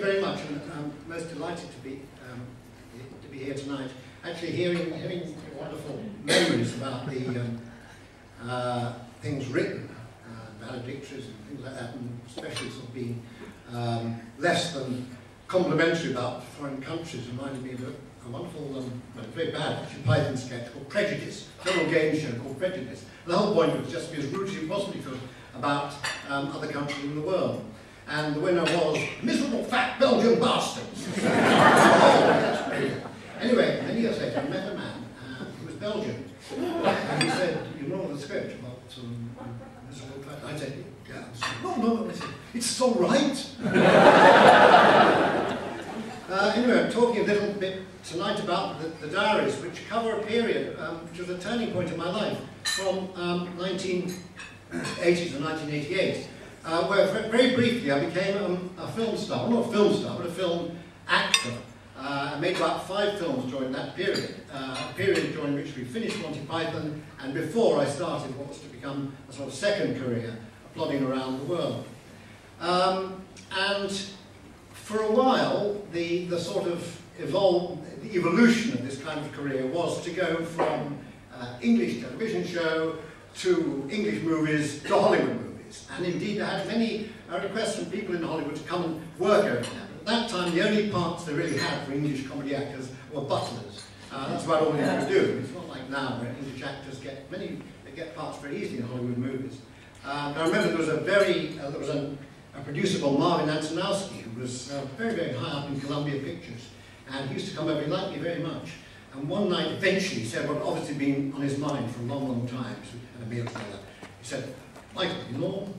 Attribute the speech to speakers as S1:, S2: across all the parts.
S1: very much, and I'm most delighted to be here tonight. Actually, hearing wonderful memories about the things written, valedictories and things like that, and especially sort of being less than complimentary about foreign countries, reminded me of a wonderful, well, very bad actually, Python sketch called Prejudice, a little game show called Prejudice. And the whole point was just to be as rude as you possibly could about other countries in the world. And the winner was miserable fat Belgian bastards. Oh, that's brilliant. Anyway, many years later, I met a man who was Belgian. And he said, you know the sketch about miserable fat? I said, yeah. No. I said, it's all right. Anyway, I'm talking a little bit tonight about the diaries, which cover a period which was a turning point in my life, from 1980 to 1988, where very briefly I became a film star. Well, not a film star, but a film actor. I made about 5 films during that period, a period during which we finished Monty Python, and before I started what was to become a sort of second career, plodding around the world. And for a while, the sort of evolution of this kind of career was to go from English television show to English movies to Hollywood movies. And indeed, I had many requests from people in Hollywood to come and work over there. At that time, the only parts they really had for English comedy actors were butlers. That's about all they could do. It's not like now where English actors get parts very easily in Hollywood movies. I remember there was a producer called Marvin Antonowski, who was very, very high up in Columbia Pictures, and he used to come over. He liked me very much. And one night, eventually, he said what had obviously been on his mind for a long, long time. So we had a meal together. He said, Michael, you know,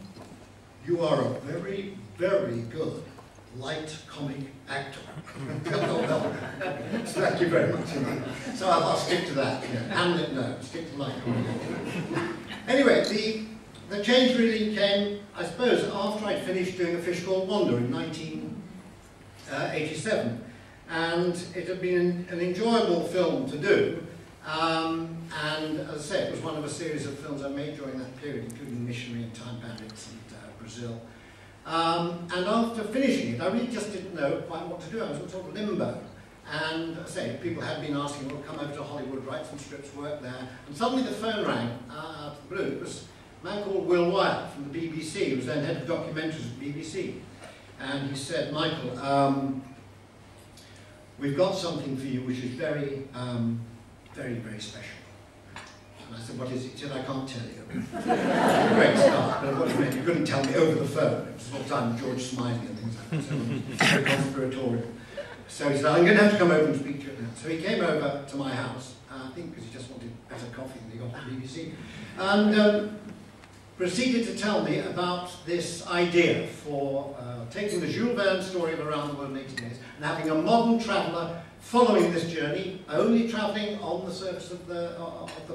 S1: you are a very, very good light comic actor. So thank you very much. So I'll stick to that. You know, Hamlet, no. Stick to light comic actor. Anyway, the change really came, I suppose, after I'd finished doing A Fish Called Wanda in 1987. And it had been an enjoyable film to do. And as I say, it was one of a series of films I made during that period, including Missionary and Time Bandits and Brazil. And after finishing it, I really just didn't know quite what to do. I was in sort of limbo. And as I say, people had been asking, well, come over to Hollywood, write some scripts, work there. And suddenly the phone rang out of the blue. It was a man called Will Wyatt from the BBC, who was then head of documentaries at the BBC. And he said, Michael, we've got something for you which is very, very, very special. And I said, what is it? He said, I can't tell you. Great start, but what do you mean? You couldn't tell me over the phone. It was all the time George Smiley and things like that, so very conspiratorial. So he said, I'm going to have to come over and speak to you now. So he came over to my house, I think because he just wanted better coffee than he got at the BBC, and proceeded to tell me about this idea for taking the Jules Verne story of Around the World in 80 Days and having a modern traveller following this journey, only travelling on the surface of the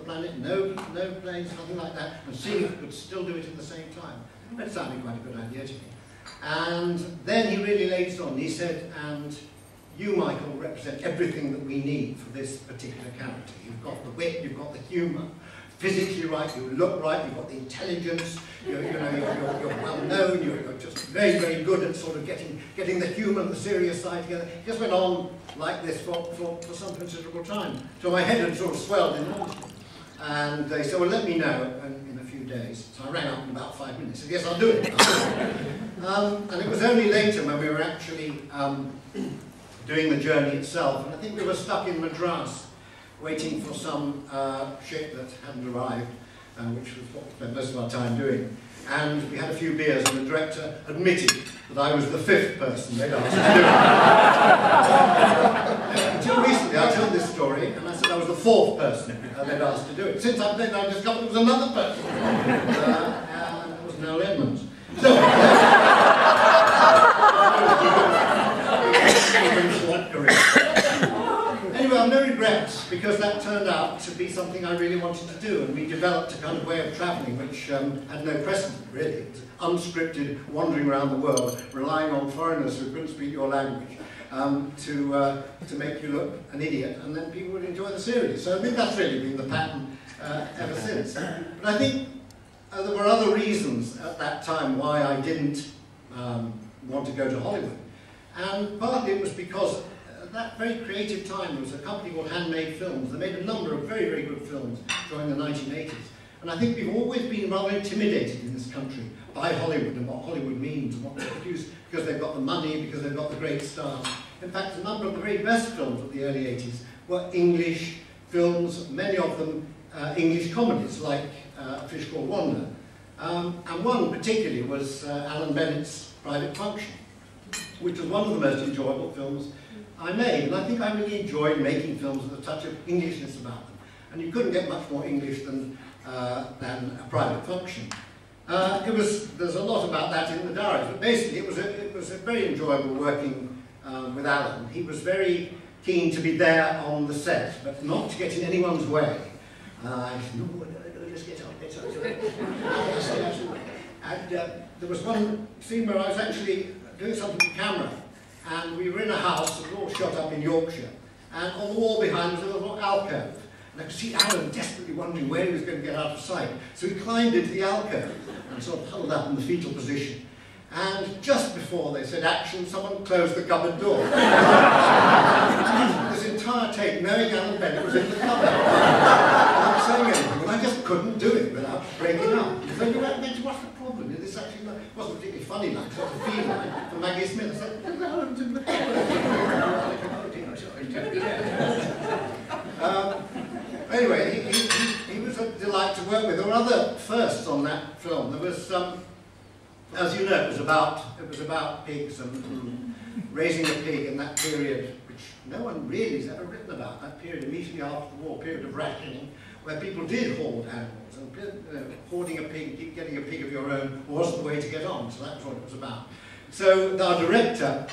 S1: planet, no planes, nothing like that, and seeing if he could still do it at the same time. That sounded quite a good idea to me. And then he really laid it on. He said, and you, Michael, represent everything that we need for this particular character. You've got the wit, you've got the humour, physically right, you look right, you've got the intelligence, you're well known, you're just very, very good at sort of getting the humour and the serious side together. It just went on like this for some considerable time. So my head had sort of swelled enormously. And they said, well, let me know in a few days. So I rang up in about 5 minutes. I said, yes, I'll do it. And it was only later when we were actually doing the journey itself. And I think we were stuck in Madras, waiting for some ship that hadn't arrived, which was what we spent most of our time doing. And we had a few beers, and the director admitted that I was the 5th person they'd asked to do it. Until recently, I told this story, and I said I was the 4th person they'd asked to do it. Since then, I discovered it was another person, and it was Noel Edmonds. So, anyway, I've no regrets, because that turned out to be something I really wanted to do, and we developed a kind of way of travelling which had no precedent, really. It was unscripted, wandering around the world, relying on foreigners who couldn't speak your language to make you look an idiot, and then people would enjoy the series. So I think that's really been the pattern ever since. But I think there were other reasons at that time why I didn't want to go to Hollywood. And partly it was because at that very creative time there was a company called Handmade Films. They made a number of very, very good films during the 1980s. And I think we've always been rather intimidated in this country by Hollywood and what Hollywood means and what they produce, because they've got the money, because they've got the great stars. In fact, a number of the very best films of the early 80s were English films, many of them English comedies, like A Fish Called Wanda. And one particularly was Alan Bennett's Private Function, which was one of the most enjoyable films I made. And I think I really enjoyed making films with a touch of Englishness about them. And you couldn't get much more English than A Private Function. There's a lot about that in the diaries, but basically it was a very enjoyable working with Alan. He was very keen to be there on the set, but not to get in anyone's way. I said, no, just get up, get up. And there was one scene where I was actually doing something with the camera, and we were in a house that was all shot up in Yorkshire, and on the wall behind was a little alcove. And I could see Alan desperately wondering where he was going to get out of sight. So he climbed into the alcove and sort of huddled up in the fetal position. And just before they said action, someone closed the cupboard door. This entire take, knowing Alan Bennett was in the cupboard, without saying anything, and I just couldn't do it without breaking up. So you went, what's the problem? This actually wasn't particularly funny like, sort of feel like, for Maggie Smith. I said, Alan's in the cupboard. Anyway, he was a delight to work with. There were other firsts on that film. There was, as you know, it was about pigs and raising a pig in that period, which no one really has ever written about, that period immediately after the war, period of rationing, where people did hoard animals, and hoarding a pig, getting a pig of your own, was the way to get on, so that's what it was about. So our director,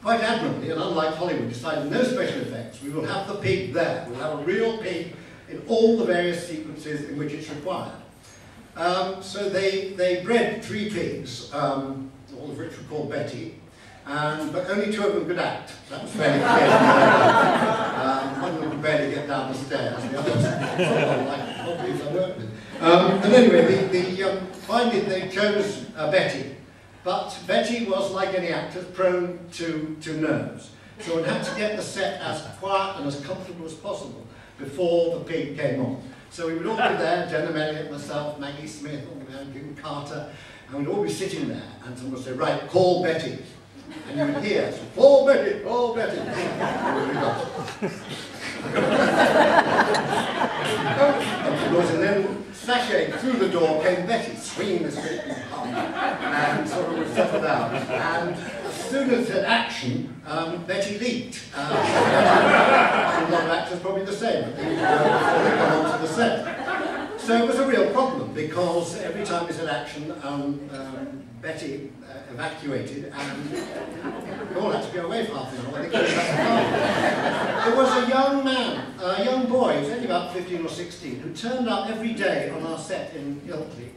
S1: quite admirably, and unlike Hollywood, decided no special effects. We will have the pig there. We'll have a real pig in all the various sequences in which it's required. So they bred 3 pigs, all of which were called Betty, but only 2 of them could act. That was fairly clear. One of them could barely get down the stairs. The others, like what pigs I worked with. And anyway, finally they chose Betty. But Betty was, like any actor, prone to nerves. So one had to get the set as quiet and as comfortable as possible before the pig came on. So we would all be there, Jenna Elliott, myself, Maggie Smith, Jim Carter, and we'd all be sitting there, and someone would say, right, call Betty. And you would hear, so, call Betty, call Betty. And then, sashaying through the door came Betty, swinging the stick in half, and sort of would settle down. And as soon as it said action, Betty leaped. A lot of actors probably the same, but they need to go before they come onto the set. So it was a real problem, because every time we said action, Betty evacuated, and we all had to go away for half an hour. They came back. There was a young man, a young boy, he was only about 15 or 16, who turned up every day on our set in Ilkley,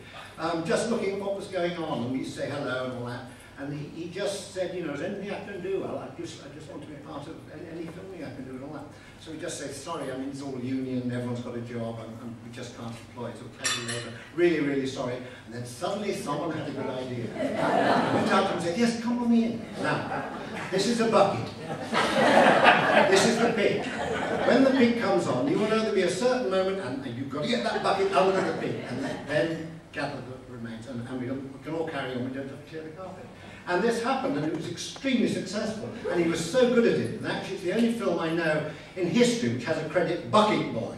S1: just looking at what was going on, and we'd say hello and all that. And he just said, you know, is there anything I can do? I just want to be a part of any filming I can do and all that. So we just say, sorry, I mean, it's all union, everyone's got a job, and we just can't employ it, so casual labour. Really, really sorry. And then suddenly someone had a good idea. I went out and said, yes, come on in. Now, this is a bucket. This is the pig. When the pig comes on, you will know there'll be a certain moment, and you've got to get that bucket under the pig, and then gather the remains, and we can all carry on, we don't have to clear the carpet. And this happened, and it was extremely successful. And he was so good at it, and actually it's the only film I know in history which has a credit Bucket Boy.